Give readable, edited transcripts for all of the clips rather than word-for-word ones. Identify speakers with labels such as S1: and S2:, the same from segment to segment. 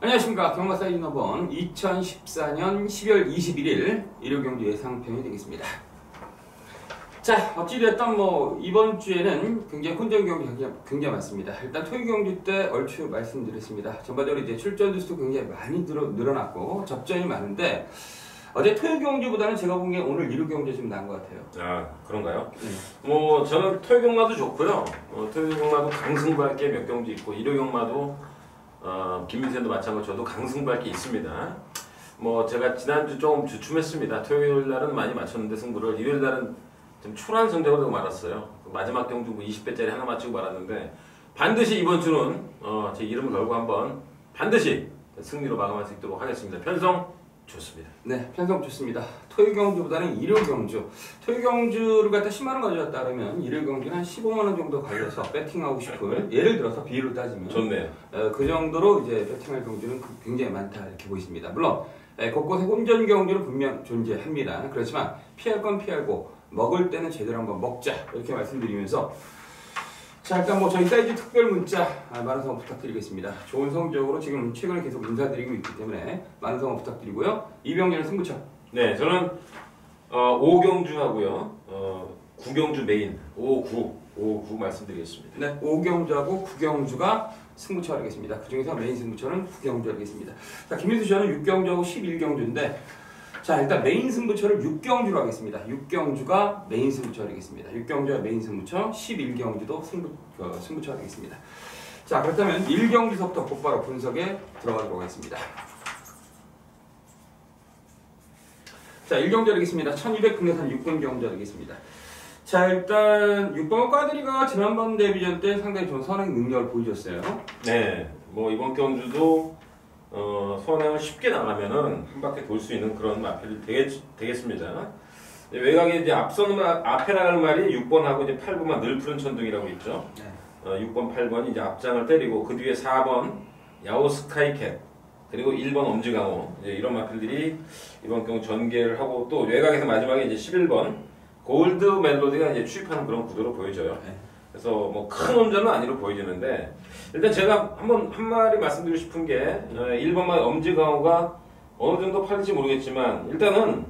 S1: 안녕하십니까. 경마사이즈 넘버원 2014년 10월 21일 일요경주 예상편이 되겠습니다. 자, 어찌됐든 이번 주에는 굉장히 혼전 경기가 굉장히 많습니다. 일단 토요 경주 때 얼추 말씀드렸습니다. 전반적으로 이제 출전 주수도 굉장히 많이 늘어났고 접전이 많은데 어제 토요 경주보다는 제가 보기에 오늘 일요 경주 좀 나은 것 같아요.
S2: 아, 그런가요? 네. 저는 토요 경마도 좋고요. 토요 경마도 강승부할게 몇 경주 있고 일요 경마도 김민선도 마찬가지로 저도 강승부할게 있습니다. 제가 지난주 조금 주춤했습니다. 토요일 날은 많이 맞췄는데 승부를 일요일 날은 좀 초라한 성적으로 말았어요. 마지막 경주 20배짜리 하나 맞추고 말았는데 반드시 이번 주는 제 이름을 걸고 한번 반드시 승리로 마감할 수 있도록 하겠습니다. 편성 좋습니다.
S1: 네, 편성 좋습니다. 토요 경주보다는 일요 경주. 토요 경주를 갖다 10만 원 가져왔다 그러면 일요 경주는 한 15만 원 정도 걸려서 배팅하고 싶은 예를 들어서 비율로 따지면
S2: 좋네요.
S1: 그 정도로 이제 배팅할 경주는 굉장히 많다 이렇게 보이십니다. 물론 곳곳에 혼전 경주는 분명 존재합니다. 그렇지만 피할 건 피하고 먹을 때는 제대로 한번 먹자 이렇게 말씀드리면서 자, 일단 저희 사이즈 특별 문자 많은 성원 부탁드리겠습니다. 좋은 성적으로 지금 최근에 계속 인사드리고 있기 때문에 많은 성원 부탁드리고요. 이병렬 승부처.
S2: 네, 저는 5경주 하고요. 9경주 메인 5, 9 말씀드리겠습니다.
S1: 네, 5경주하고 9경주가 승부처가 되겠습니다. 그 중에서 메인 승부처는 9경주가 되겠습니다. 자, 김민수 씨는 6경주하고 11경주인데 자, 일단 메인 승부처를 6경주로 하겠습니다. 6경주가 메인 승부처가 되겠습니다. 6경주가 메인 승부처, 11경주도 승부처가 되겠습니다. 자, 그렇다면 1경주서부터 곧바로 분석에 들어가도록 하겠습니다. 자, 1경주 되겠습니다. 1200 국내산 6번 경주 되겠습니다. 자, 일단 6번 과드리가 지난번 데뷔전 때 상당히 좀 선행 능력을 보여줬어요.
S2: 네, 이번 경주도 선행을 쉽게 나가면은 한 바퀴 돌 수 있는 그런 마필이 되겠습니다. 외곽에 이제 앞에 나가는 말이 6번하고 이제 8번만 늘 푸른 천둥이라고 있죠. 네. 6번, 8번이 이제 앞장을 때리고 그 뒤에 4번 야오 스카이캣 그리고 1번 엄지강호 이제 이런 마필들이 이번 경우 전개를 하고 또 외곽에서 마지막에 이제 11번 골드 멜로디가 이제 추입하는 그런 구도로 보여져요. 네. 그래서 큰 혼전은 아니로 보여지는데 일단 제가 한 마디 말씀드리고 싶은 게 1번만 엄지강호가 어느 정도 팔릴지 모르겠지만 일단은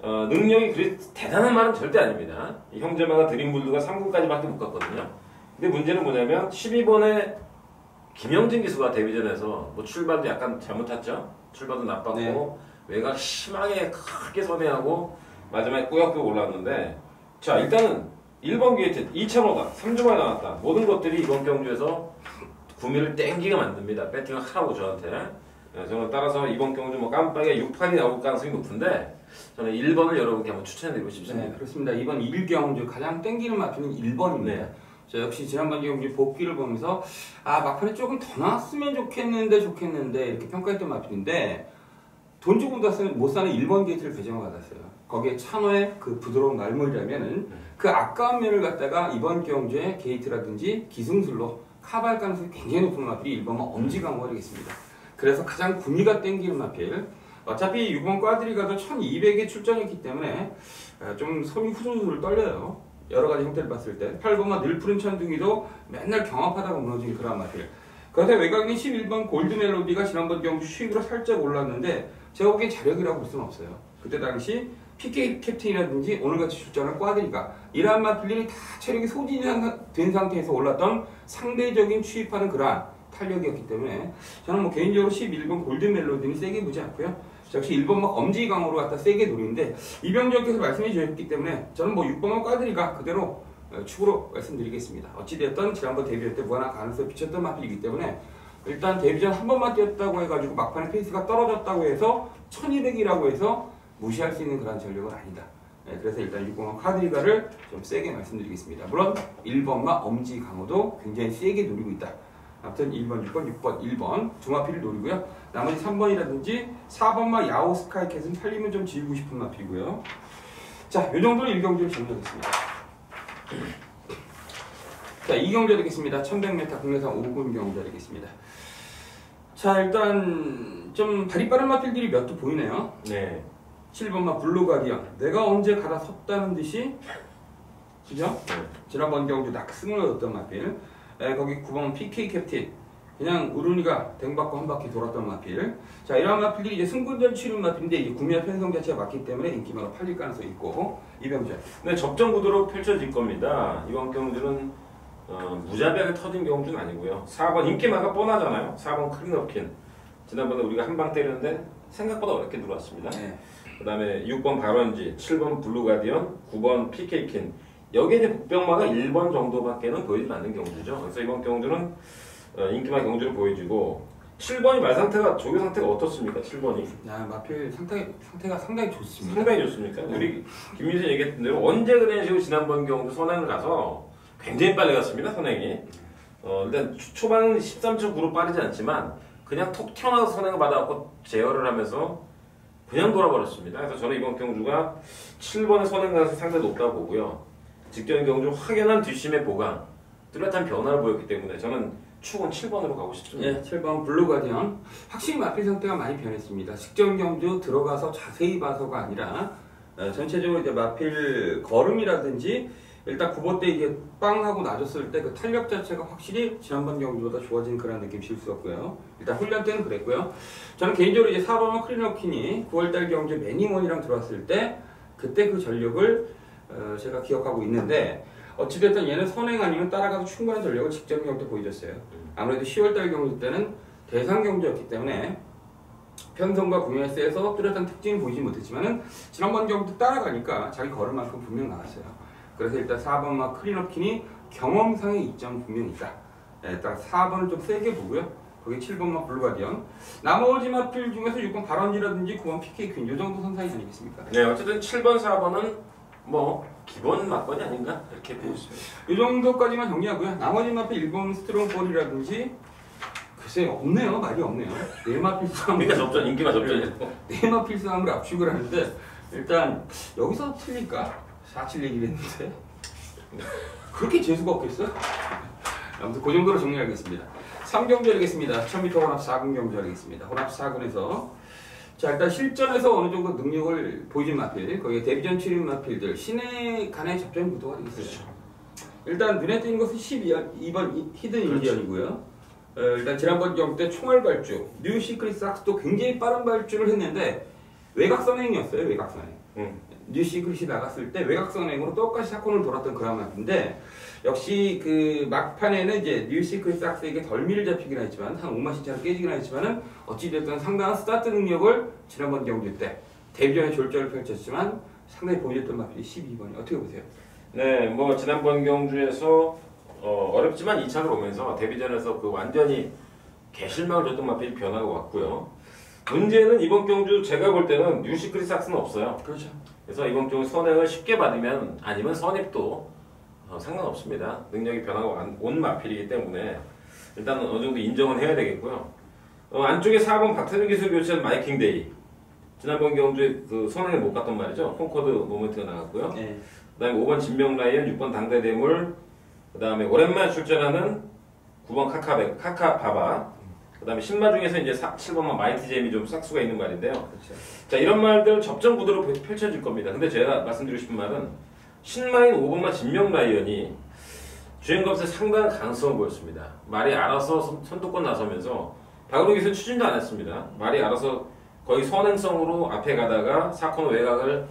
S2: 능력이 그리 대단한 말은 절대 아닙니다. 이 형제마가 드림블루가 3군까지밖에 못 갔거든요. 근데 문제는 뭐냐면 12번에 김영진 기수가 데뷔전에서 출발도 약간 잘못 탔죠. 출발도 나빴고 네. 외곽 심하게 크게 선회하고 마지막에 꾸역꾸역 올라왔는데 자 일단은 1번 게이트 2,000호다 3주만에 나왔다 모든 것들이 이번 경주에서 구미를 땡기게 만듭니다. 배팅을 하라고 저한테. 저는 따라서 이번 경주 깜빡이에 6판이 나올 가능성이 높은데 저는 1번을 여러분께 한번 추천해드리고 싶습니다.
S1: 네, 그렇습니다. 이번 1경주 가장 땡기는 마필은 1번입니다. 네. 저 역시 지난번 경주 복귀를 보면서 막판에 조금 더 나왔으면 좋겠는데 이렇게 평가했던 마필인데 돈 주고 못 사는 1번 게이트를 배정을 받았어요. 거기에 찬호의 그 부드러운 말물이라면은 그 아까운 면을 갖다가 이번 경주에 게이트라든지 기승술로 커버할 가능성이 굉장히 높은 마필이 1번은 엄지강호가 되겠습니다. 그래서 가장 구미가 땡기는 마필. 어차피 6번 과드리가도 1200에 출전했기 때문에 좀 손이 후들후들 떨려요. 여러 가지 형태를 봤을 때 8번만 늘 푸른 천둥이도 맨날 경합하다가 무너진 그런 마필. 그런데 외곽인 11번 골드 멜로디가 지난번 경주 수익으로 살짝 올랐는데 제가 보기엔 자력이라고 볼 수는 없어요. 그때 당시 PK 캡틴이라든지 오늘같이 출전한 과드리가 이러한 마필들이 다 체력이 소진된 상태에서 올랐던 상대적인 취입하는 그러한 탄력이었기 때문에 저는 개인적으로 11번 골드 멜로디는 세게 보지 않고요. 역시 1번 엄지강호로 갖다 세게 노리는데 이병재께서 말씀해 주셨기 때문에 저는 6번 과드리가 그대로 축으로 말씀드리겠습니다. 어찌되었든 지난번 데뷔할 때 무한한 가능성을 비쳤던 마필이기 때문에 일단 데뷔전 한 번만 뛰었다고 해가지고 막판에 페이스가 떨어졌다고 해서 1200이라고 해서 무시할 수 있는 그런 전력은 아니다. 그래서 일단 6번 과드리가를 좀 세게 말씀드리겠습니다. 물론 1번과 엄지강호도 굉장히 세게 노리고 있다. 아무튼 1번, 6번, 6번, 1번 두 마필을 노리고요. 나머지 3번이라든지 4번만 야오 스카이캣은 팔리면 좀 지우고 싶은 마필이고요. 자, 이 정도로 1경주를 정리하겠습니다. 자, 2경주 되겠습니다. 1100m 국내산 5군 경주 되겠습니다. 자, 일단 좀 발이 빠른 마필들이 몇 도 보이네요.
S2: 네.
S1: 7번만 블루 가디언. 내가 언제 가다 섰다는 듯이 그죠? 지난번 경주 낙승을 얻었던 마필. 거기 9번 PK 캡틴, 그냥 우르니가 댕받고 한 바퀴 돌았던 마필. 자, 이런 마필들이 이제 승군전 치른 마필인데 이제 구미와 편성 자체가 맞기 때문에 인기마로 팔릴 가능성이 있고 이병재.
S2: 네, 접전 구도로 펼쳐질 겁니다. 이번 경주는 무자비하게 터진 경주는 아니고요. 4번 인기마가 뻔하잖아요. 4번 크리너킨. 지난번에 우리가 한 방 때렸는데 생각보다 어렵게 들어왔습니다.
S1: 네.
S2: 그 다음에 6번 바런지, 7번 블루가디언, 9번 PK킨. 여기에 이제 복병마가 1번 정도밖에는 보이지 않는 경주죠. 그래서 이번 경주는 인기마 경주를 보여주고 7번이 말 상태가 조교 상태가 어떻습니까? 7번이
S1: 야, 마필 상태가 상당히 좋습니다.
S2: 상당히 좋습니까? 우리 김민수 얘기했던 대로 언제 그런 식으로 지난번 경주 선행을 가서 굉장히 빨리 갔습니다. 선행이 일단 초반 13.9로 빠르지 않지만 그냥 톡 튀어나와서 선행을 받아갖고 제어를 하면서 그냥 돌아버렸습니다. 그래서 저는 이번 경주가 7번의 선행 가능성이 상당히 높다고 보고요. 직전 경주 확연한 뒷심의 보강, 뚜렷한 변화를 보였기 때문에 저는 축은 7번으로 가고 싶습니다.
S1: 네, 7번 블루가디언. 확실히 마필 상태가 많이 변했습니다. 직전 경주 들어가서 자세히 봐서가 아니라 전체적으로 이제 마필 걸음이라든지 일단 9번 때 이게 빵 하고 낮았을 때 그 탄력 자체가 확실히 지난번 경주보다 좋아진 그런 느낌 실 수 없고요. 일단 훈련 때는 그랬고요. 저는 개인적으로 이제 4번 크리너킨이 9월달 경주 매닝원이랑 들어왔을 때 그때 그 전력을 제가 기억하고 있는데 어찌됐든 얘는 선행 아니면 따라가도 충분한 전력을 직전 경주 때 보여줬어요. 아무래도 10월달 경주 때는 대상 경주였기 때문에 편성과 구매세에서 뚜렷한 특징을 보이지 못했지만은 지난번 경주 때 따라가니까 자기 걸음만큼 분명 나왔어요. 그래서 일단 4번마 크리너킨이 경험상의 이점 분명히 있다. 네, 일단 4번을 좀 세게 보고요. 거기 7번마 블루가디언. 나머지 마필 중에서 6번 바런지라든지 9번 PK퀸 이 정도 선상이 아니겠습니까?
S2: 네, 어쨌든 7번, 4번은 뭐 기본 막번이 아닌가 이렇게 보고 있습니다.
S1: 이 정도까지만 정리하고요. 나머지 마필 1번 스트롱볼이라든지 글쎄 없네요. 말이 없네요. 네 마필 싸움을
S2: 그러니까 접전, 인기가 접전이고.
S1: 네 마필 싸움을 압축을 하는데 일단 여기서 틀릴까? 4-7 얘기를 했는데 그렇게 재수가 없겠어? 아무튼 그 정도로 정리하겠습니다. 3경주 하겠습니다. 1000m 혼합 4군 경주 하겠습니다. 혼합 4군에서 자 일단 실전에서 어느 정도 능력을 보여준 마필 거기에 데뷔전 치른 마필들 신의 간의 접전 구도가 되겠어요.
S2: 그렇죠.
S1: 일단 눈에 띄는 것은 12번 히든
S2: 그렇죠.
S1: 인디언이고요. 일단 지난번 경주 때 총알 발주 뉴 시크릿 삭스도 굉장히 빠른 발주를 했는데 외곽선행이었어요. 외곽선행. 뉴 시크릿이 나갔을 때 외곽선행으로 똑같이 사건을 돌았던 그런 마필인데 역시 그 막판에는 이제 뉴 시크릿 삭스에게 덜미를 잡히긴 했지만 한 5마신차로 깨지긴 했지만은 어찌됐든 상당한 스타트 능력을 지난번 경주 때 데뷔전에 졸전을 펼쳤지만 상당히 보여줬던 마필이 12번이 어떻게 보세요?
S2: 네, 뭐 지난번 경주에서 어렵지만 2차를 오면서 데뷔전에서 그 완전히 개실망을 줬던 마필이 변화가 왔고요. 문제는 이번 경주 제가 볼 때는 뉴 시크릿 삭스는 없어요.
S1: 그렇죠.
S2: 그래서 이번 경주 선행을 쉽게 받으면 아니면 선입도 상관없습니다. 능력이 변화가 온 마필이기 때문에 일단 어느 정도 인정은 해야 되겠고요. 안쪽에 4번 박태준 기술 교체한 마이킹데이. 지난번 경주에 그 선행을 못 갔던 말이죠. 콩코드 모멘트가 나갔고요.
S1: 네.
S2: 그 다음에 5번 진명라이언, 6번 당대대물, 그 다음에 오랜만에 출전하는 9번 카카바바, 그 다음에 신마 중에서 이제 7번만 마이티잼이 좀 싹수가 있는 말인데요.
S1: 그렇죠.
S2: 자, 이런 말들 접전 구도로 펼쳐질 겁니다. 근데 제가 말씀드리고 싶은 말은 신마인 5번만 진명라이언이 주행검세 상당한 가능성을 보였습니다. 말이 알아서 선두권 나서면서 박은호 추진도 안 했습니다. 말이 알아서 거의 선행성으로 앞에 가다가 사코너 외곽을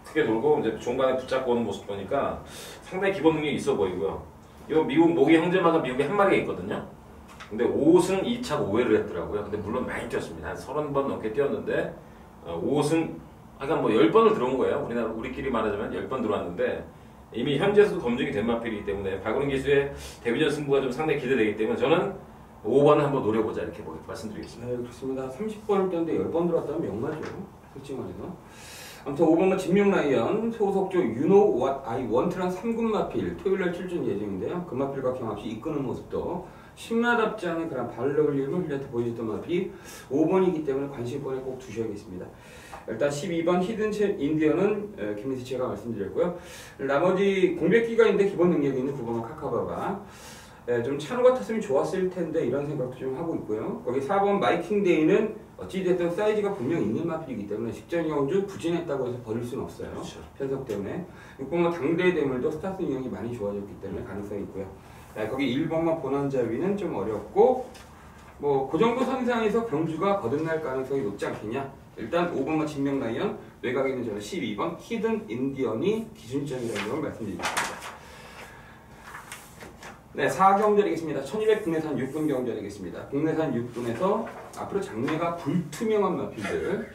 S2: 크게 돌고 이제 중간에 붙잡고 오는 모습 보니까 상당히 기본 능력이 있어 보이고요. 이 미국 모기 형제마가 미국에 한 마리가 있거든요. 근데 5승 2차 5회를 했더라고요. 근데 물론 많이 뛰었습니다. 한 30번 넘게 뛰었는데 5승 하여간 뭐 10번을 들어온 거예요. 우리끼리 말하자면 10번 들어왔는데 이미 현지에서도 검증이 된 마필이기 때문에 박은호 기수의 데뷔전 승부가 좀 상당히 기대되기 때문에 저는 5번을 한번 노려보자 이렇게 말씀드리겠습니다.
S1: 네, 그렇습니다. 30번을 뛰었는데 10번 들어왔다면 명마죠. 솔직히 말해서. 아무튼 5번은 진명라이언 소속조 유노 아이 원트란 3군 마필 토요일날 출전 예정인데요. 그 마필과 경합시 이끄는 모습도 신마답지 않은 그런 발력을 흘려서 보여줬던 마필이 5번이기 때문에 관심권에 꼭 두셔야겠습니다. 일단 12번 히든 인디언은 김민수 씨가 말씀드렸고요. 나머지 공백기가 있는데 기본 능력이 있는 9번은 카카바가 좀 찬우 같았으면 좋았을 텐데 이런 생각도 좀 하고 있고요. 거기 4번 마이킹데이는 어찌됐든 사이즈가 분명 있는 마필이기 때문에 직전 경주 부진했다고 해서 버릴 수는 없어요.
S2: 그렇죠.
S1: 편성 때문에. 6번은 당대 대물도 스타트 능력이 많이 좋아졌기 때문에 가능성이 있고요. 거기 1번만 본원자위는 좀 어렵고 뭐 그 정도 선상에서 경주가 거듭날 가능성이 높지 않겠냐. 일단 5번만 진명라이언, 외곽에 있는 저는 12번 히든 인디언이 기준점이라는 걸 말씀드리겠습니다. 네, 4경주 되겠습니다. 1200 국내산 6분 경주 되겠습니다. 국내산 6분에서 앞으로 장래가 불투명한 마필들,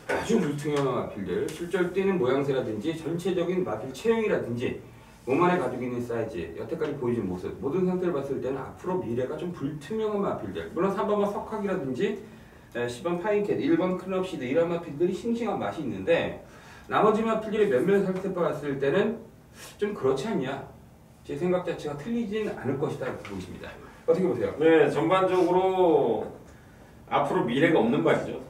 S1: 아주 불투명한 마필들, 실제로 뛰는 모양새라든지 전체적인 마필 체형이라든지 몸 안에 가지고 있는 사이즈, 여태까지 보여준 모습, 모든 상태를 봤을 때는 앞으로 미래가 좀 불투명한 마필들, 물론 3번만 석학이라든지 10번 파인캣, 1번 클럽시드 이런 마필들이 싱싱한 맛이 있는데 나머지 마필들이 몇몇 살펴봤을 때는 좀 그렇지 않냐. 제 생각 자체가 틀리진 않을 것이다 이렇게 보십니다. 어떻게 보세요?
S2: 네, 전반적으로 앞으로 미래가 없는 말이죠.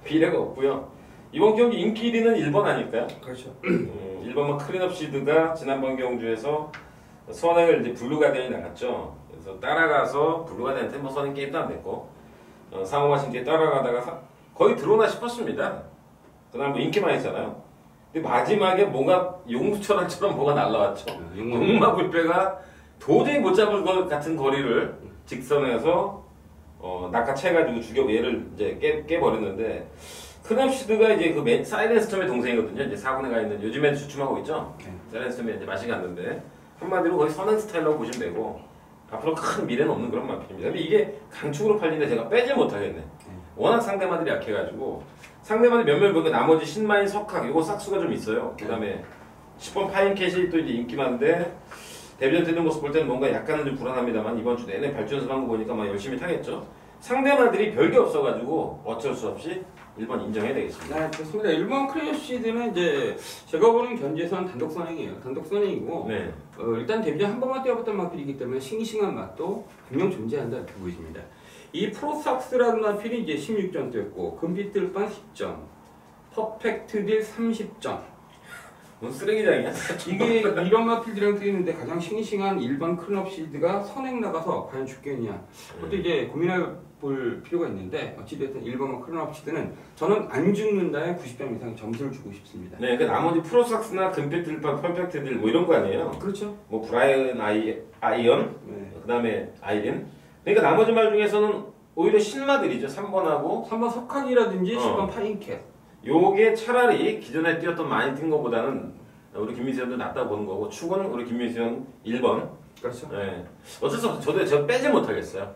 S2: 미래가 없고요. 이번 경기 인기 1위는 1번 아닐까요?
S1: 그렇죠.
S2: 1번은 크리업시드가 지난번 경주에서 선행을 이제 블루가든이 나갔죠. 그래서 따라가서 블루가든한테 뭐 선행 게임도 안 됐고 상호가 신기에 따라가다가 거의 들어오나 싶었습니다. 그다음 뭐 인기만 했잖아요. 근데 마지막에 뭔가 용수철처럼 뭐가 날라왔죠. 용마불배가 도저히 못 잡을 것 같은 거리를 직선에서 낚아채가지고 죽여 얘를 이제 깨버렸는데 크랩시드가 이제 그 사이렌스톰의 동생이거든요. 이제 4군에 가 있는 요즘에는 주춤하고 있죠. 사이렌스톰이 이제 맛이 갔는데 한마디로 거의 선행 스타일라고 보시면 되고 앞으로 큰 미래는 없는 그런 마필입니다. 근데 이게 강축으로 팔리는데 제가 빼질 못하겠네. 워낙 상대마들이 약해가지고 상대마들 몇몇 보니까 나머지 신마인 석학 이거 싹수가 좀 있어요. 그 다음에 10번 파인캣이 또 이제 인기 많은데 데뷔전 뛰는 모습 볼 때는 뭔가 약간은 좀 불안합니다만 이번 주 내내 발주 연습한 거 보니까 막 열심히 타겠죠. 상대마들이 별게 없어가지고 어쩔 수 없이 1번 인정해야 되겠습니다.
S1: 네, 좋습니다. 1번 크레이시드는 이제 제가 보는 견지에서는 단독 선행이에요. 단독 선행이고
S2: 네.
S1: 일단 데뷔전 한 번만 뛰어봤던 마필이기 때문에 싱싱한 맛도 분명 존재한다 이렇게 보여집니다. 이 프로삭스라는 마필이 이제 16점 뛰었고 금빛들반 10점, 퍼펙트딜 30점.
S2: 뭔 쓰레기장이야?
S1: 이게 이런 마필들이랑 뛰는데 가장 싱싱한 일반 클럽시드가 선행 나가서 과연 죽겠냐. 그것도 이제 고민해 볼 필요가 있는데 어찌됐든 1번 클럽시드는 저는 안 죽는다에 90점 이상의 점수를 주고 싶습니다.
S2: 네, 그 나머지 프로삭스나 금빛들반 퍼펙트딜 뭐 이런 거 아니에요?
S1: 그렇죠.
S2: 뭐 브라이언 아이언,
S1: 네.
S2: 그 다음에 아이린. 그러니까 나머지 말 중에서는 오히려 신마들이죠. 3번하고
S1: 3번 석학이라든지 10번 파인캣.
S2: 요게 차라리 기존에 뛰었던 많이 뛴 거보다는 우리 김민수현도 낫다 보는 거고 축은 우리 김민수현 1번.
S1: 그렇죠.
S2: 네. 어쩔 수 없어. 제가 빼지 못하겠어요.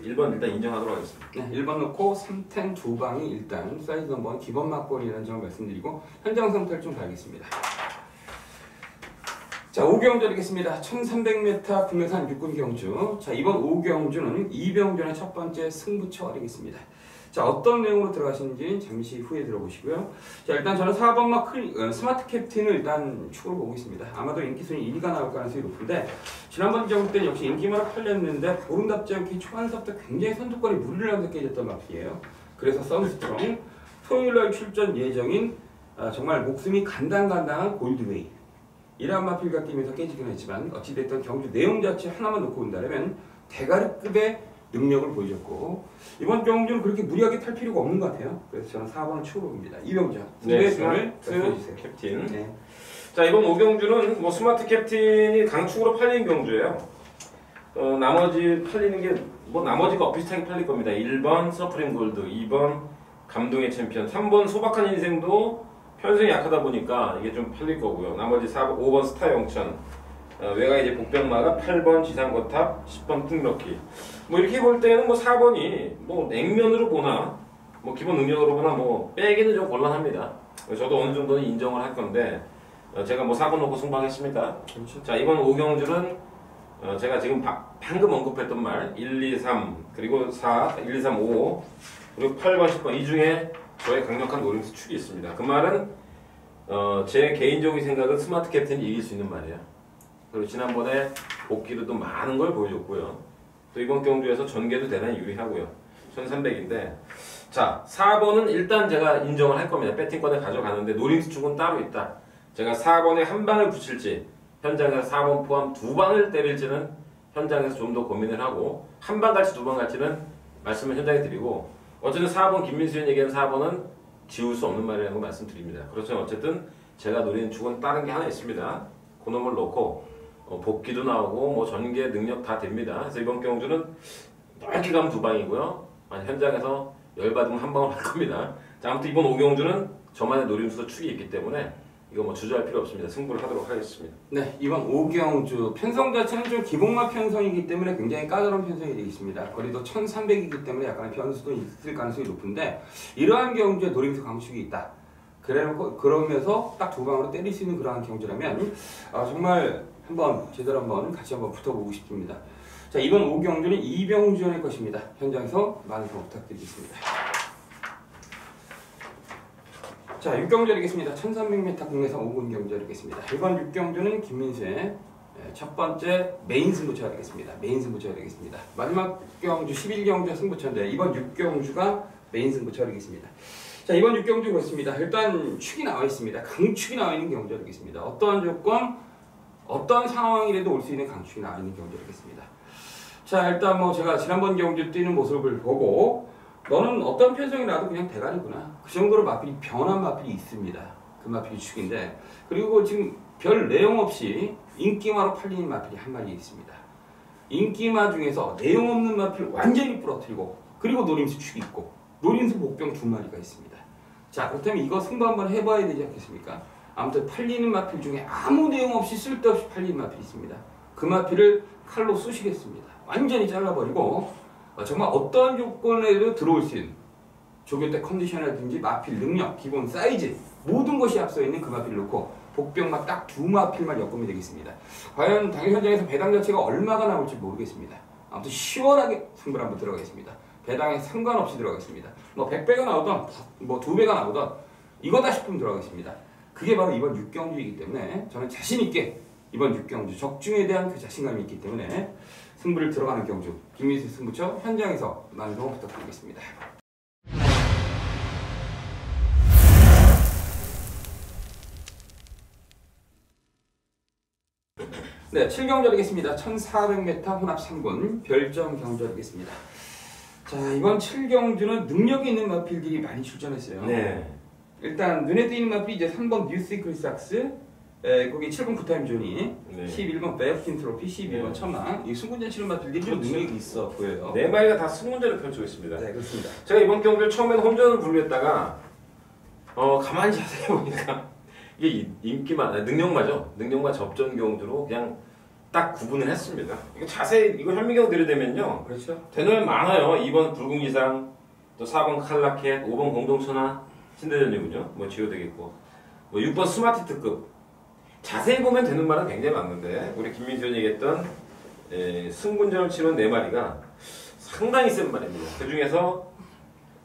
S2: 1번 일단 인정하도록 하겠습니다.
S1: 네, 1번 넣고 3텐 두 방이 일단 사이즈 넘버는 기본 막걸리라는 점을 말씀드리고 현장 상태를 좀 봐야겠습니다. 자, 5경주 드리겠습니다. 1300m 국내산 육군 경주. 자, 이번 5경주는 이병준의 첫 번째 승부처가 되겠습니다. 자, 어떤 내용으로 들어가시는지 잠시 후에 들어보시고요. 자, 일단 저는 4번마 스마트 캡틴을 일단 축으로 보고 있습니다. 아마도 인기순위 1위가 나올 가능성이 높은데 지난번 경주 때는 역시 인기마라 팔렸는데 보름답지 않게 초반서부터 굉장히 선두권이 무리를 하면서 깨졌던 마필이에요. 그래서 썬스트롱 토요일날 출전 예정인 정말 목숨이 간당간당한 골드웨이 이러한 마필과 뛰면서 깨지긴 했지만 어찌됐든 경주 내용 자체 하나만 놓고 본다면 대가리급의 능력을 보여줬고 이번 경주는 그렇게 무리하게 탈 필요가 없는 것 같아요. 그래서 저는 4번을 축으로 봅니다. 이병준
S2: 네,
S1: 승부의
S2: 스마트 캡틴.
S1: 네.
S2: 자, 이번 5경주는 뭐 스마트 캡틴이 강축으로 팔리는 경주예요. 나머지 팔리는 게 뭐 나머지가 비슷하게 팔릴 겁니다. 1번 서프림 골드, 2번 감동의 챔피언, 3번 소박한 인생도 편성이 약하다 보니까 이게 좀 팔릴 거고요. 나머지 4번, 5번 스타 영천, 외곽에 이제 복병마가 8번 지상거탑, 10번 킹럭키. 뭐 이렇게 볼 때는 뭐 4번이 뭐 냉면으로 보나 뭐 기본 능력으로 보나 뭐 빼기는 좀 곤란합니다. 저도 어느 정도는 인정을 할 건데 제가 뭐 4번 놓고 승부하겠습니다.
S1: 그렇죠.
S2: 자, 이번 5경주는 제가 지금 방금 언급했던 말 1, 2, 3 그리고 4, 1, 2, 3, 5 그리고 8번, 10번 이 중에 저의 강력한 노림수 축이 있습니다. 그 말은 제 개인적인 생각은 스마트 캡틴이 이길 수 있는 말이에요. 그리고 지난번에 복귀로도 많은 걸 보여줬고요. 또 이번 경주에서 전개도 대단히 유리하고요. 1300인데 자 4번은 일단 제가 인정을 할 겁니다. 배팅권에 가져가는데 노림수 축은 따로 있다. 제가 4번에 한 방을 붙일지 현장에서 4번 포함 두 방을 때릴지는 현장에서 좀 더 고민을 하고 한 방 갈지 두 방 갈지는 말씀을 현장에 드리고 어쨌든 4번 김민수현 얘기하는 4번은 지울 수 없는 말이라는 걸 말씀드립니다. 그렇지만 어쨌든 제가 노리는 축은 다른 게 하나 있습니다. 그놈을 놓고 복귀도 나오고 뭐 전개 능력 다 됩니다. 그래서 이번 경주는 넓게 가면 2방이고요. 현장에서 열받으면 1방을 할 겁니다. 자, 아무튼 이번 5경주는 저만의 노림수 축이 있기 때문에 이거 뭐 주저할 필요 없습니다. 승부를 하도록 하겠습니다.
S1: 네, 이번 5경주 편성 자체는 좀 기복마 편성이기 때문에 굉장히 까다로운 편성이 되겠습니다. 거리도 1300이기 때문에 약간의 변수도 있을 가능성이 높은데 이러한 경주에 노림수 강축이 있다. 그러면서 딱 2방으로 때릴 수 있는 그러한 경주라면 정말 제대로 한번 같이 한번 붙어보고 싶습니다. 자, 이번 5경주는 이병주연의 것입니다. 현장에서 많은 도움 부탁드리겠습니다. 자, 6경주 하겠습니다. 1300m 국내에서 5분 경주 하겠습니다. 이번 6경주는 김민수의 첫 번째 메인 승부처가 되겠습니다. 메인 승부처가 되겠습니다. 마지막 경주 11경주 승부처인데 이번 6경주가 메인 승부처가 되겠습니다. 자, 이번 6경주 그렇습니다. 일단 축이 나와 있습니다. 강축이 나와 있는 경주가 되겠습니다. 어떠한 조건, 어떠한 상황이라도 올 수 있는 강축이 나와 있는 경주가 되겠습니다. 자, 일단 뭐 제가 지난번 경주 뛰는 모습을 보고 너는 어떤 편성이 나도 그냥 대가리구나. 그 정도로 마필이 변한 마필이 있습니다. 그 마필이 축인데 그리고 지금 별 내용 없이 인기마로 팔리는 마필이 한 마리 있습니다. 인기마 중에서 내용 없는 마필 완전히 부러뜨리고 그리고 노림수 축이 있고 노림수 복병 2마리가 있습니다. 자, 그렇다면 이거 승부 한번 해봐야 되지 않겠습니까? 아무튼 팔리는 마필 중에 아무 내용 없이 쓸데없이 팔리는 마필이 있습니다. 그 마필을 칼로 쑤시겠습니다. 완전히 잘라버리고 정말 어떠한 조건에도 들어올 수 있는 조교 때 컨디션이라든지 마필 능력, 기본 사이즈 모든 것이 앞서 있는 그 마필을 놓고 복병만 딱 2마필만 엮으면 되겠습니다. 과연 당일 현장에서 배당 자체가 얼마가 나올지 모르겠습니다. 아무튼 시원하게 승부를 한번 들어가겠습니다. 배당에 상관없이 들어가겠습니다. 뭐 100배가 나오던 뭐 2배가 나오던 이거다 싶으면 들어가겠습니다. 그게 바로 이번 6경주이기 때문에 저는 자신있게 이번 6경주 적중에 대한 그 자신감이 있기 때문에 승부를 들어가는 경주 김민수 승부처 현장에서 많은 도움 부탁드리겠습니다. 네, 7경주 하겠습니다. 1400m 혼합 3군 별점 경주 하겠습니다. 자, 이번 7경주는 능력이 있는 마필들이 많이 출전했어요.
S2: 네.
S1: 일단 눈에 띄는 마필이 이제 3번 뉴시크리삭스, 거기 7번 굿타임 조니,
S2: 네.
S1: 11번 베어킨 트로피, 12번
S2: 네.
S1: 천망. 이 승군전 치는 마필들이 좀
S2: 그렇죠.
S1: 능력이 있어 보여요.
S2: 4마리가 다 승문전을 펼치고 있습니다.
S1: 네, 그렇습니다.
S2: 제가 이번 경기를 처음에는 혼전을 분류했다가 가만히 자세히 보니까 이게 인기만, 능력마죠. 능력마 접전 경주로 그냥 딱 구분을 했습니다. 이거 자세히 이거 현미경 들여대면요.
S1: 그렇죠.
S2: 되면 많아요. 2번 붉은 이상, 또 4번 칼라켓, 5번 공동천하, 신대전이군요. 뭐 지호 되겠고, 뭐 6번 스마트 특급. 자세히 보면 되는 말은 굉장히 많은데 우리 김민수현이 얘기했던 승군전을 치는 4마리가 상당히 센 말입니다. 그 중에서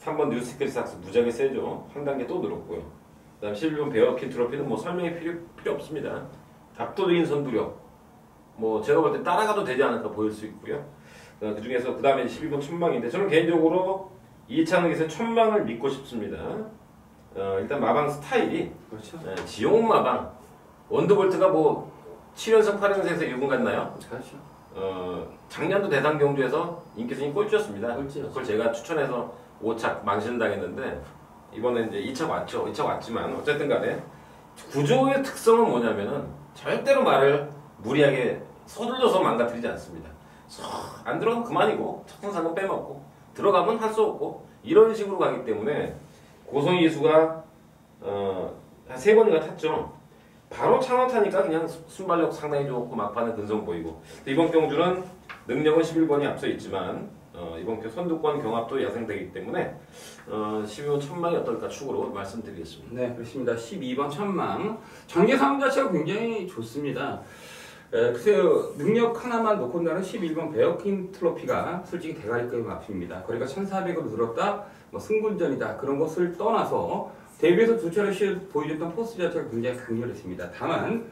S2: 3번 뉴스크리삭스 무지하게 세죠. 한 단계 또 늘었고요. 그 다음 11번 베어킨 트로피는 뭐 설명이 필요 없습니다. 압도적인 선두력. 뭐 제가 볼 때 따라가도 되지 않을까 보일 수 있고요. 그 중에서 그 다음에 12번 천망인데 저는 개인적으로 이창욱에서 천망을 믿고 싶습니다. 일단 마방 스타일이
S1: 그렇죠.
S2: 지용 마방 원더볼트가 뭐 7연승 8연승에서 1군 갔나요?
S1: 그렇죠.
S2: 작년도 대상 경주에서 인기순위 꼴찌였습니다.
S1: 꼴찌였죠.
S2: 그걸 제가 추천해서 5착 망신당했는데 이번에 이제 2착 왔죠. 2착 왔지만 어쨌든 간에 구조의 특성은 뭐냐면은 절대로 말을 무리하게 서둘러서 망가뜨리지 않습니다. 안 들어가면 그만이고 첫선상은 빼먹고 들어가면 할 수 없고 이런 식으로 가기 때문에 고성희 기수가 한 3번인가 탔죠. 바로 창원 타니까 그냥 순발력 상당히 좋고 막판은 근성 보이고 이번 경주는 능력은 11번이 앞서 있지만 이번 경 선두권 경합도 야생되기 때문에 12번 천망이 어떨까 축으로 말씀드리겠습니다.
S1: 네, 그렇습니다. 12번 천망 전개 상황 자체가 굉장히 좋습니다. 글쎄요, 능력 하나만 놓고 나는 11번 베어킨 트로피가 솔직히 대가리급의 마필입니다. 거리가 1400으로 늘었다, 뭐 승군전이다 그런 것을 떠나서 데뷔에서 두 차례 보여줬던 포스 자체가 굉장히 강렬했습니다. 다만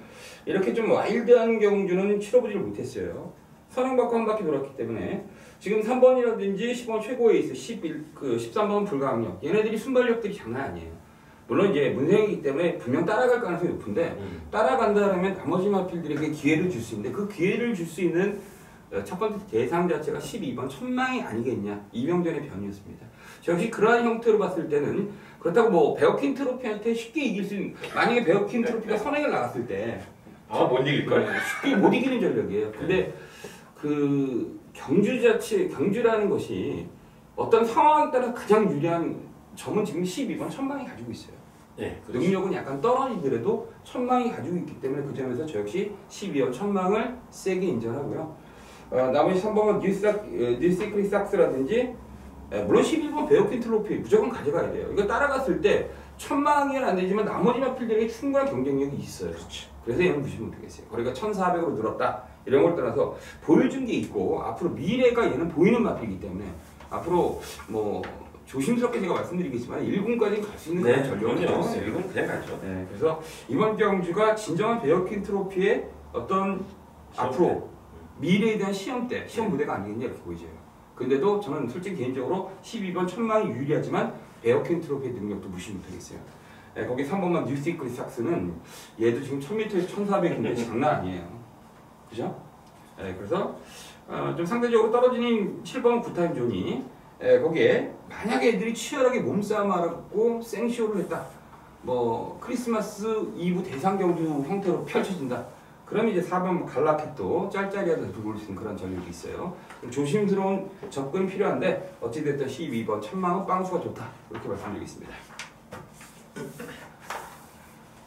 S1: 이렇게 좀 와일드한 경주는 치러보지를 못했어요. 선행받고 한 바퀴 돌았기 때문에 지금 3번이라든지 10번 최고에 있어 13번 불가항력 얘네들이 순발력들이 장난 아니에요. 물론 이제 문생이기 때문에 분명 따라갈 가능성이 높은데 따라간다면 나머지 마필들에게 기회를 줄 수 있는데 그 기회를 줄 수 있는 첫 번째 대상 자체가 12번 천망이 아니겠냐 이병전의 변이었습니다. 역시 그러한 형태로 봤을 때는 그렇다고 뭐 베어킨 트로피한테 쉽게 이길 수 있는 만약에 베어킨 트로피가 선행을 나갔을 때
S2: 못 이길 걸.
S1: 쉽게 못 이기는 전력이에요. 근데 그 경주라는 것이 어떤 상황에 따라 가장 유리한 점은 지금 12번 천망이 가지고 있어요.
S2: 예, 그렇죠.
S1: 능력은 약간 떨어지더라도 천망이 가지고 있기 때문에 그 점에서 저 역시 12번 천망을 세게 인정하고요. 나머지 3번은 뉴시크릿 삭스라든지 물론 11번 베어킨 트로피 무조건 가져가야 돼요. 이거 따라갔을 때 천망은 안 되지만 나머지 마필들에게 충분한 경쟁력이 있어요.
S2: 그렇지.
S1: 그래서 얘는 무시면 되겠어요. 거리가 1400으로 늘었다. 이런 걸 떠나서 보여준 게 있고 앞으로 미래가 얘는 보이는 마필이기 때문에 앞으로 뭐 조심스럽게 제가 말씀드리겠지만 1군까지 갈 수 있는 그런 전력이 있어요.
S2: 1군 그냥 가죠.
S1: 네, 그래서 이번 경주가 진정한 베어킨 트로피의 어떤 앞으로 미래에 대한 시험 무대가 아니겠냐 이렇게 보이죠. 근데도 저는 솔직히 개인적으로 12번 천망이 유리하지만 베어킨 트로피의 능력도 무시 못하겠어요. 네, 거기 3번만 뉴시크릿 삭스는 얘도 지금 1000m에서 1400인데 장난 아니에요. 그죠? 네, 그래서 좀 상대적으로 떨어지는 7번 구타임 존이 거기에 만약에 애들이 치열하게 몸싸움하고 생쇼를 했다. 뭐 크리스마스 이브 대상 경주 형태로 펼쳐진다. 그럼 이제 4번 갈라켓도 짤짤이하다 두고 있는 그런 전력이 있어요. 조심스러운 접근이 필요한데 어찌됐든 12번 천망은 빵수가 좋다. 이렇게 말씀드리겠습니다.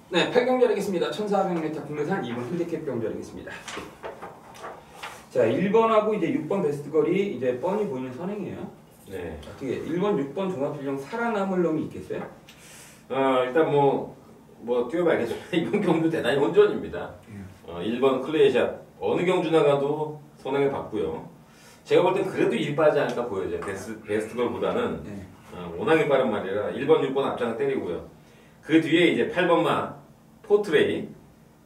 S1: 네, 8경주하겠습니다. 1400m 국내산 2번 핸디캡 경주하겠습니다. 자, 1번하고 이제 6번 베스트 거리 이제 뻔히 보이는 선행이에요.
S2: 네.
S1: 어떻게 1번, 6번 종합필령 살아남을 놈이 있겠어요?
S2: 일단 뭐 뛰어봐야겠지만 이번 경주 대단히 혼전입니다. 1번 클레이샷 어느 경주 나가도 선행을 받고요. 제가 볼 땐 그래도 일이 빠르지 않을까 보여요. 베스트걸보다는 워낙에 빠른 말이라 1번, 6번 앞장을 때리고요. 그 뒤에 이제 8번만 포트레이,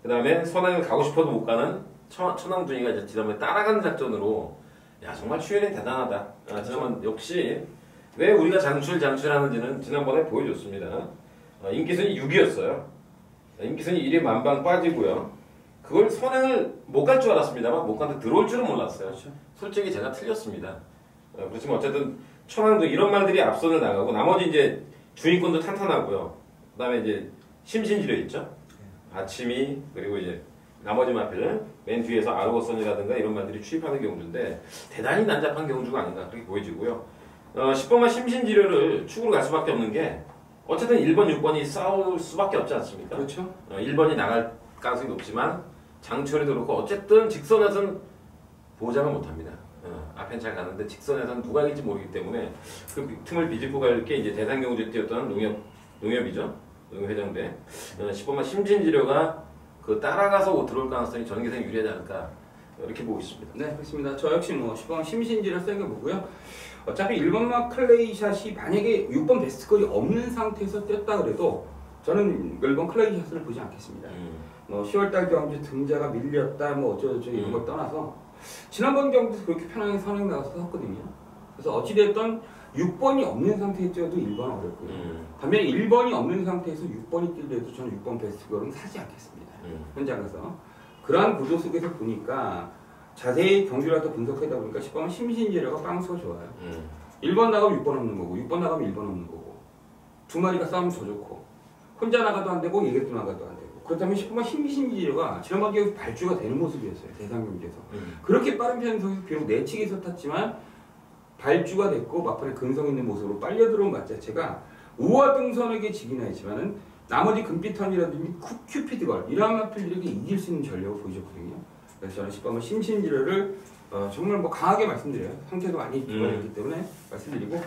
S2: 그 다음에 선행을 가고 싶어도 못 가는 천왕둥이가 이제 지난번에 따라가는 작전으로 야 정말 추연이 대단하다. 지난번 역시 왜 우리가 장출하는지는 지난번에 보여줬습니다. 인기순이 6이었어요. 인기순이 1에 만방 빠지고요. 그걸 선행을 못 갈 줄 알았습니다만 못 가는데 들어올 줄은 몰랐어요.
S1: 그렇죠.
S2: 솔직히 제가 틀렸습니다. 그렇지만 어쨌든 천왕도 이런 말들이 앞선을 나가고 나머지 이제 주인권도 탄탄하고요. 그다음에 이제 심신지려 있죠. 아침이 그리고 이제 나머지 마필 맨 뒤에서 아르고선이라든가 이런 말들이 추입하는 경주인데 대단히 난잡한 경주가 아닌가 그렇게 보여지고요. 10번만 심신지려를 축으로 갈 수밖에 없는 게 어쨌든 1번, 6번이 싸울 수밖에 없지 않습니까?
S1: 그렇죠.
S2: 1번이 나갈 가능성이 높지만 장철이도 그렇고 어쨌든 직선에서는 보장을 못합니다. 앞엔 잘 가는데 직선에서는 누가 이길지 모르기 때문에 그 틈을 비집고 갈 게 이제 대상 경주에 뛰었던 농협이죠. 농협회장대 10번만 심신지려가 그 따라가서 들어올 가능성이 저는 굉장히 유리하지 않을까 이렇게 보고 있습니다.
S1: 네, 그렇습니다. 저 역시 뭐 10번 심신지를 세게 보고요. 어차피 1번만 클레이샷이 만약에 6번 베스트걸이 없는 상태에서 뛰었다 그래도 저는 1번 클레이샷을 보지 않겠습니다. 뭐 10월달 경주 등자가 밀렸다 뭐 어쩌고저쩌고 이런 걸 떠나서 지난번 경주에서 그렇게 편하게 선행 나가서 섰거든요. 그래서 어찌됐든 6번이 없는 상태에 뛰어도 1번은 어렵고요. 반면에 1번이 없는 상태에서 6번이 뛰더라도 저는 6번 베스트걸은 사지 않겠습니다. 현장에서. 그러한 구도 속에서 보니까 자세히 경주를 더 분석하다 보니까 10번은 심신지려가 빵수가 좋아요. 1번 나가면 6번 없는 거고 6번 나가면 1번 없는 거고 두 마리가 싸우면 더 좋고 혼자 나가도 안 되고 얘기도 나가도 안 되고 그렇다면 10번만 심신지려가 지난번 기회에 발주가 되는 모습이었어요. 대상 경기에서. 그렇게 빠른 편에서 비록 내치기에서 탔지만 발주가 됐고 막판에 근성 있는 모습으로 빨려 들어온 맛 자체가 우와 등선에게 지긴 하지만은 나머지 금빛턴이라든지 큐피드걸 이러한 마필들에게 이길 수 있는 전력을 보여줬거든요. 그래서 저는 10번은 심신지려를 정말 뭐 강하게 말씀드려요. 상태도 많이 좋아졌기 때문에 말씀드리고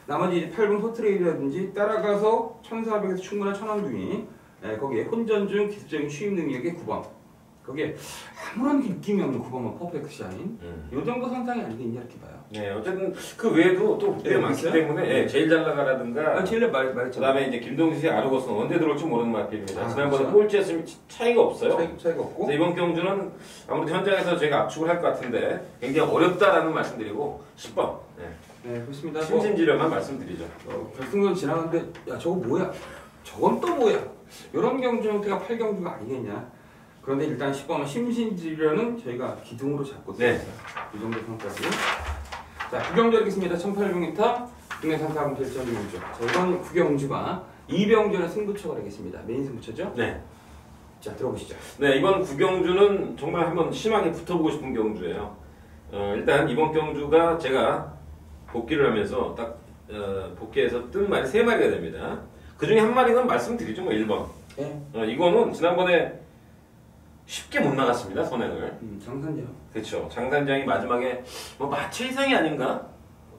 S1: 나머지 이제 8번 포트레이라든지 따라가서 1400에서 충분한 천왕둥이 거기에 혼전중 기습적인 추임 능력의 9번 거기에 아무런 느낌이 없는 9번만 퍼펙트 샤인 이 정도 선상이 아니겠냐 이렇게 봐요.
S2: 네, 어쨌든 그 외에도 또 무대가 많기 때문에 제일 잘 나가라든가
S1: 제일 말했죠.
S2: 그다음에 이제 김동식 아르고스는 언제 들어올지 모르는 마필입니다. 지난번에
S1: 그렇죠.
S2: 꼴찌했으면 차이가 없어요.
S1: 차이가 없고
S2: 이번 경주는 아무래도 현장에서 저희가 압축을 할 것 같은데 굉장히 어렵다라는 말씀드리고 10번
S1: 네, 그렇습니다.
S2: 심신지려만 말씀드리죠.
S1: 결승전 지나갔는데 야 저거 뭐야? 저건 또 뭐야? 이런 경주 형태가 8경주가 아니겠냐? 그런데 일단 10번은 심신지려는 저희가 기둥으로 잡고 있어요. 이 정도 평가고요. 자, 9경주 하겠습니다. 1800m 국내 상사금 결정 경주. 자, 이번 9경주가 2병전의 승부처가 되겠습니다. 메인 승부처죠?
S2: 네.
S1: 자, 들어보시죠.
S2: 네, 이번 구경주는 정말 한번 심하게 붙어보고 싶은 경주예요. 일단 이번 경주가 제가 복귀를 하면서 딱 복귀해서 뜬 말이 3마리가 됩니다. 그 중에 한 마리는 말씀드리죠, 뭐 1번.
S1: 네.
S2: 이거는 지난번에 쉽게 못 나갔습니다, 선행을.
S1: 장산장.
S2: 그렇죠. 장단장이 마지막에 뭐 마체 이상이 아닌가?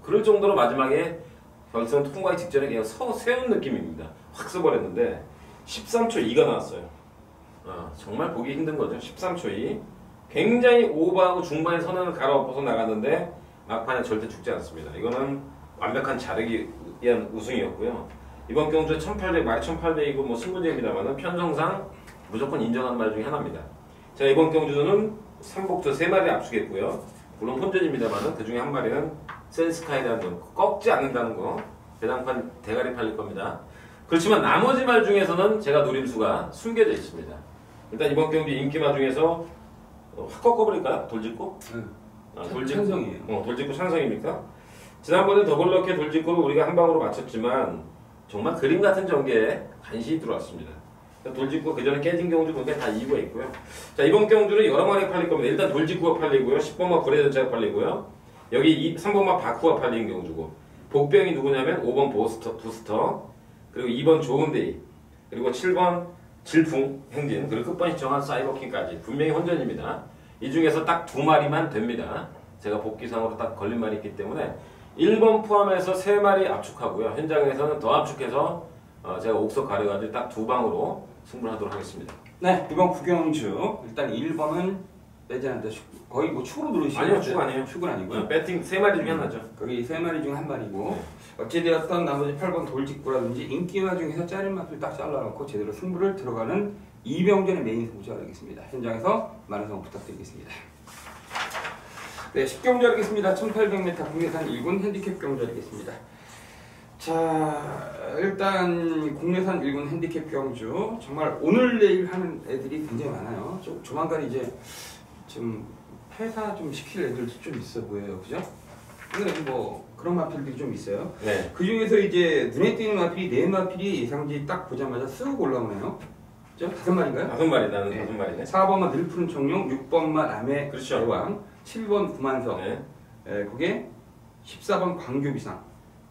S2: 그럴 정도로 마지막에 결선 통과하기 직전에 그냥 세운 느낌입니다. 확 써버렸는데 13초 2가 나왔어요. 정말 보기 힘든 거죠. 13초 2. 굉장히 오버하고 중반에 선행을 갈아엎어서 나갔는데 막판에 절대 죽지 않습니다. 이거는 완벽한 자력이 위한 우승이었고요. 이번 경주에 1800, 말이 1800이고 뭐 승부제입니다만은 편성상 무조건 인정하는 말 중에 하나입니다. 자, 이번 경주는 삼복조 3마리 압축했고요. 물론 혼전입니다만은 그 중에 한 마리는 센스카이라는 점, 꺾지 않는다는 거. 배당판 대가리 팔릴 겁니다. 그렇지만 나머지 말 중에서는 제가 노림수가 숨겨져 있습니다. 일단 이번 경주 인기마 중에서 확 꺾어버릴까요? 돌직구?
S1: 찬성이에요.
S2: 돌직구 찬성입니까? 지난번에 더블럭키 돌직구를 우리가 한 방으로 맞췄지만 정말 그림 같은 전개에 간신히 들어왔습니다. 돌직구가 그 전에 깨진 경주 보니까 다 이유가 있고요. 자, 이번 경주는 여러 마리가 팔릴 겁니다. 일단 돌직구가 팔리고요. 10번마 브레전차가 팔리고요. 여기 3번마 바쿠가 팔린 경주고, 복병이 누구냐면 5번 부스터, 그리고 2번 좋은데이, 그리고 7번 질풍 행진, 그리고 끝번이 정한 사이버킹까지 분명히 혼전입니다. 이 중에서 딱 2마리만 됩니다. 제가 복귀상으로 딱 걸린 말이 있기 때문에 1번 포함해서 3마리 압축하고요. 현장에서는 더 압축해서 제가 옥석 가려가지고 딱 2방으로 승부를 하도록 하겠습니다.
S1: 네, 이번 구경주 일단 1번은 빼지 않는다. 거의 뭐 축으로 누르시죠?
S2: 아니요, 축 아니에요.
S1: 축은 아니고요.
S2: 배팅 3마리 중에 하나죠.
S1: 거기 3마리 중 1마리고 어찌되었던 나머지 8번 돌직구라든지 인기마 중에서 짜린 맛을 딱 잘라놓고 제대로 승부를 들어가는 이병전의 메인 승부가 되겠습니다. 현장에서 많은 성원 부탁드리겠습니다. 네, 10경주 하겠습니다. 1800m 국내산 1군 핸디캡 경주 하겠습니다. 자, 일단 국내산 1군 핸디캡 경주 정말 오늘 내일 하는 애들이 굉장히 많아요. 조만간 이제 좀 폐사 좀 시킬 애들도 좀 있어 보여요, 그죠? 근데 뭐 그런 마필들이 좀 있어요.
S2: 네.
S1: 그 중에서 이제 눈에 띄는 마필이 4마필이 예상지 딱 보자마자 쓱 올라오네요. 그죠? 5마리인가요?
S2: 5마리, 나는
S1: 네.
S2: 5마리네.
S1: 4번만 늘푸른 청룡, 6번만 남해
S2: 그렇죠.
S1: 대왕, 7번 구만석,
S2: 네.
S1: 그게 14번 광교비상,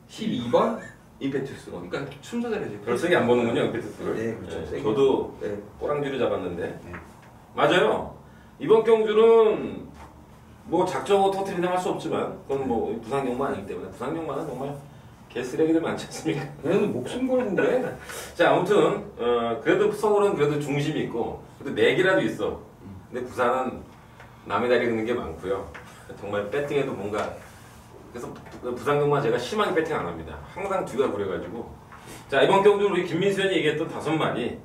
S1: 12번 임페투스. 그러니까 순서대로죠.
S2: 별 세게 안 보는군요, 임페투스를.
S1: 네, 그렇죠. 세게.
S2: 저도
S1: 네.
S2: 꼬랑쥐를 잡았는데.
S1: 네.
S2: 맞아요. 이번 경주는 뭐 작정하고 터트리는 할 수 없지만 그건 뭐 부산 경마 아니기 때문에 부산 경마는 정말 개쓰레기들 많지 않습니까?
S1: 걔네는 목숨 걸고 그래.
S2: 자, 아무튼 그래도 서울은 그래도 중심이 있고 그래도 맥이라도 있어. 근데 부산은 남의 다리 긁는 게 많고요. 정말 배팅에도 뭔가 그래서 부산 경마 제가 심하게 배팅 안 합니다. 항상 뒤가 그래가지고. 자, 이번 경주 우리 김민수현이 얘기했던 5마리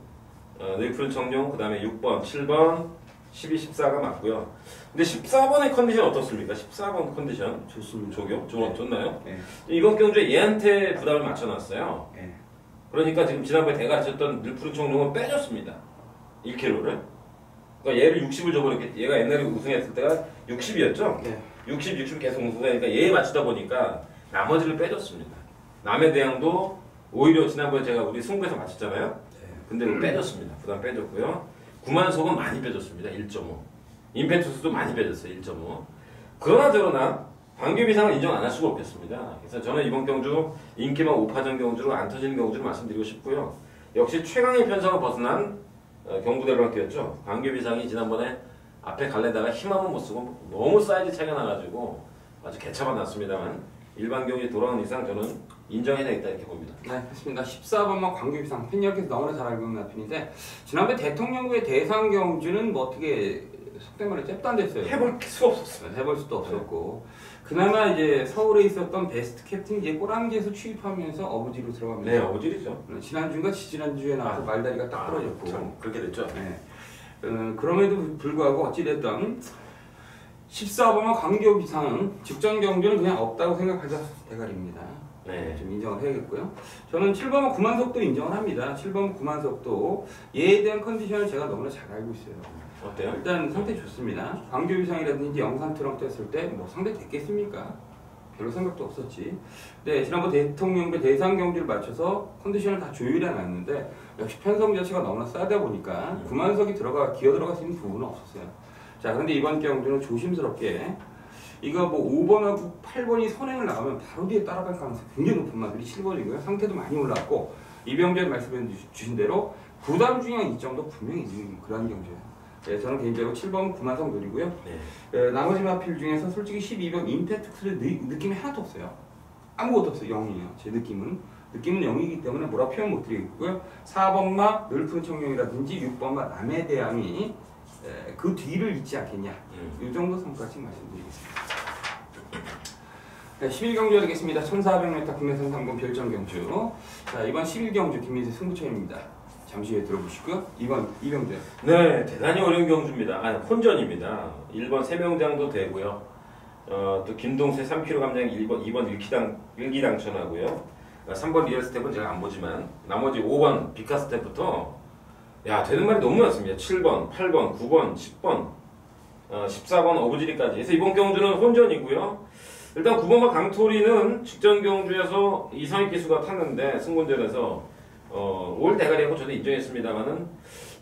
S2: 늘푸른 청룡, 그 다음에 6번, 7번, 12, 14가 맞고요. 근데 14번의 컨디션 어떻습니까? 14번 컨디션
S1: 좋습니다.
S2: 좋나요?
S1: 네.
S2: 이번 경주에 얘한테 부담을 맞춰놨어요.
S1: 네.
S2: 그러니까 지금 지난번에 대가 쳤던 늘푸른 청룡은 빼줬습니다. 1kg를. 그러니까 얘를 60을 줘버렸겠지. 얘가 옛날에 우승했을 때가 60이었죠?
S1: 네.
S2: 60 계속 우승하니까 얘에 맞추다 보니까 나머지를 빼줬습니다. 남의 대항도 오히려 지난번에 제가 우리 승부에서 맞췄잖아요.
S1: 네.
S2: 근데 빼줬습니다. 부담 빼줬고요. 구만석은 많이 빼줬습니다. 1.5. 임페투스도 많이 빼줬어요. 1.5. 그러나 저러나 광교비상을 인정 안 할 수가 없겠습니다. 그래서 저는 이번 경주 인기만 5파전 경주로 안 터지는 경주를 말씀드리고 싶고요. 역시 최강의 편성을 벗어난 경부대로랑 뛰었죠. 광교비상이 지난번에 앞에 갈래다가 힘 한번 못 쓰고 너무 사이즈 차이가 나가지고 아주 개차가 났습니다만 일반 경기에 돌아오는 이상 저는 인정해야 되겠다 이렇게 봅니다.
S1: 네, 그렇습니다. 14번만 광교비상 팬여께서 너무나 잘 알고 있는 마필인데 지난번 대통령구의 대상 경주는 뭐 어떻게 속된 말로 잽도 안 됐어요.
S2: 해볼 수가 없었어요.
S1: 해볼 수도 없었고 그나마 이제 서울에 있었던 베스트 캡틴 이제 꼬랑지에서 취입하면서 어부지로 들어갑니다.
S2: 네, 어질이죠.
S1: 지난주인가 지지난주에 나와서 말다리가 딱 부러졌고
S2: 참 그렇게 됐죠.
S1: 네. 그럼에도 불구하고 어찌됐든 14번만 광교비상은 직전 경주는 그냥 없다고 생각하자 대가리입니다.
S2: 네.
S1: 좀 인정을 해야겠고요. 저는 7번은 구만석도 인정을 합니다. 7번 구만석도 얘에 대한 컨디션을 제가 너무나 잘 알고 있어요.
S2: 어때요?
S1: 일단 상태 좋습니다. 광교비상이라든지 영산 트렁 뗐을 때 뭐 상대 됐겠습니까? 별로 생각도 없었지. 근데 지난번 대통령배 대상 경주를 맞춰서 컨디션을 다 조율해 놨는데 역시 편성 자체가 너무나 싸다 보니까 9만석이 기어 들어갈 수 있는 부분은 없었어요. 자, 그런데 이번 경주는 조심스럽게 이거 뭐 5번하고 8번이 선행을 나가면 바로 뒤에 따라갈 가능성이 굉장히 높은 마필이 7번이고요. 상태도 많이 올라왔고 이병재 말씀해 주신 대로 부담 중량 이점도 분명히 있는 그런 경주예요. 네, 저는 개인적으로 7번 9만석 노리고요. 나머지 마필 중에서 솔직히 12번 임팩트를 느낌이 하나도 없어요. 아무것도 없어요. 0이에요. 제 느낌은 0이기 때문에 뭐라 표현 못 드리겠고요. 4번마 늘푸른 청룡이라든지 6번마 남해 대왕이 그 뒤를 잇지 않겠냐. 이 정도 성까지 말씀드리겠습니다. 네, 11경주 되겠습니다. 1400m 국내선 상금 별정경주. 자, 이번 11경주 김민세 승부처입니다. 잠시 후에 들어보시고요. 2번 이병재.
S2: 네, 대단히 어려운 경주입니다. 아니, 혼전입니다. 1번 세명장도 되고요. 또 김동세 3kg 감량 2번 1기당천하고요. 3번 리얼스텝은 제가 안 보지만 나머지 5번 비카스텝부터 야, 되는 말이 너무 많습니다. 7번, 8번, 9번, 10번, 14번 어부지리까지 해서 이번 경주는 혼전이고요. 일단 9번과 강토리는 직전 경주에서 이상익 기수가 탔는데 승군전에서 올 대가리하고 저도 인정했습니다만은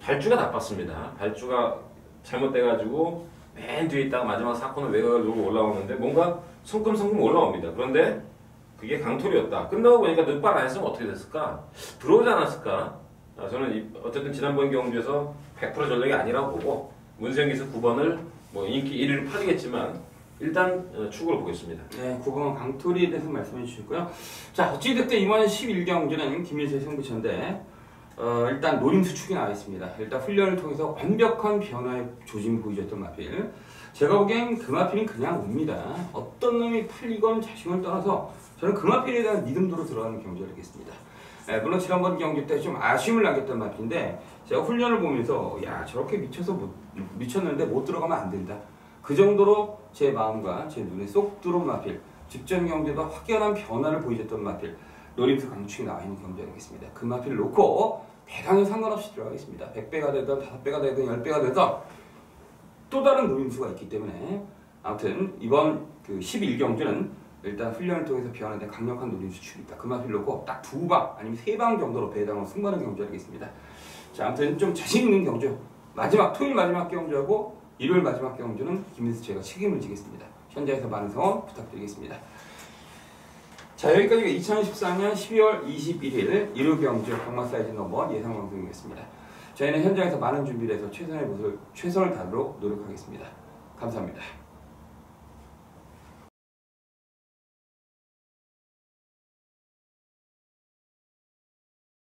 S2: 발주가 나빴습니다. 발주가 잘못돼가지고 맨 뒤에 있다가 마지막 4코너 외곽을 누르고 올라오는데 뭔가 성큼성큼 올라옵니다. 그런데 그게 강토리였다. 끝나고 보니까 늦발 안 했으면 어떻게 됐을까? 들어오지 않았을까? 저는 어쨌든 지난번 경주에서 100% 전력이 아니라고 보고 문세영 기수 9번을 뭐 인기 1위를 팔리겠지만 일단 축으로 보겠습니다.
S1: 네, 9번 강토리에 대해서 말씀해 주셨고요. 자, 어찌됐든 이번 11경주는 김민세 승부처인데 일단 노림수 축이 나와 있습니다. 일단 훈련을 통해서 완벽한 변화의 조짐을 보여줬던 마필. 제가 보기엔 그 마필은 그냥 옵니다. 어떤 놈이 팔리건 자신을 떠나서 저는 그 마필에 대한 믿음도로 들어가는 경주를 하겠습니다. 물론 지난번 경기 때 좀 아쉬움을 남겼던 마필인데 제가 훈련을 보면서 야, 저렇게 미쳤는데 못 들어가면 안 된다. 그 정도로 제 마음과 제 눈에 쏙 들어온 마필, 직전 경기보다 확연한 변화를 보여줬던 마필, 노림수 강축이 나와 있는 경기하겠습니다. 그 마필을 놓고 배당에 상관없이 들어가겠습니다. 100배가 되든 5배가 되든 10배가 되든 또 다른 노림수가 있기 때문에 아무튼 이번 그 11경주는 일단 훈련을 통해서 변화된 강력한 노림수 축이 있다. 그 마필을 놓고 딱 2방 아니면 3방 정도로 배당으로 승부하는 경주하겠습니다. 자, 아무튼 좀 자신 있는 경주, 토요일 마지막 경주하고 일요일 마지막 경주는 김민수 제가 책임을 지겠습니다. 현장에서 많은 성원 부탁드리겠습니다. 자, 여기까지가 2014년 12월 21일 일요 경주 경마 사이즈 넘버 예상 방송이었습니다. 저희는 현장에서 많은 준비를 해서 최선을 다하도록 노력하겠습니다. 감사합니다.